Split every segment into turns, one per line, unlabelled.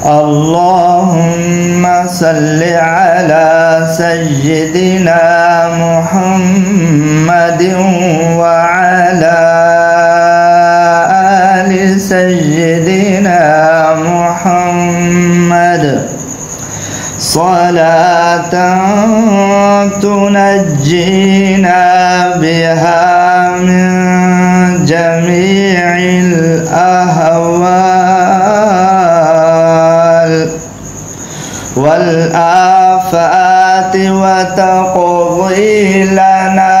اللهم صل على سيدنا محمد وعلى آل سيدنا محمد صلاة تنجينا بها من جميع الأهوال والآفات وتقضي لنا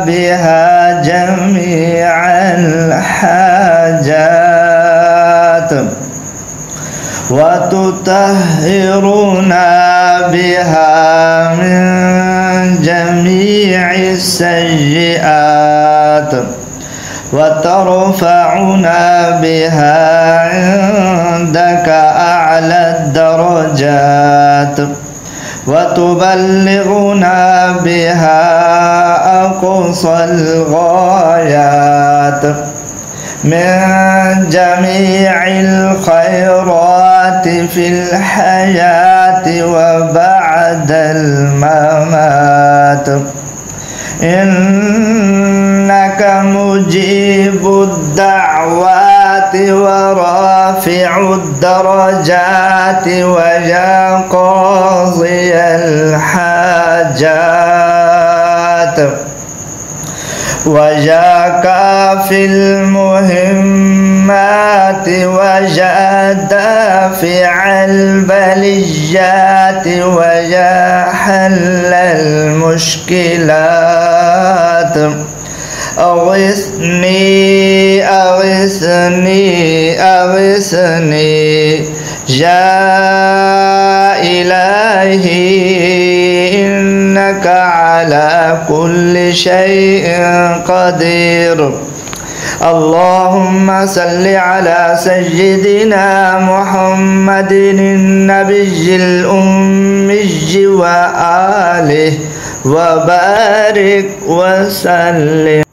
بها جميع الحاجات وتطهرنا بها من جميع السيئات وترفعنا بها عندك أعلى الدرجات وتبلغنا بها أقصى الغايات من جميع الخيرات في الحياة وبعد الممات إنك مجيب الدعوات ورافع الدرجات ويا قاضي الحاجات ويا كافي المهمات ويا دافع البليات ويا حل المشكلات أغثني أغثني أغثني يا إلهي إنك على كل شيء قدير. اللهم صل على سيدنا محمد النبي الأمي وآله وبارك وسلم.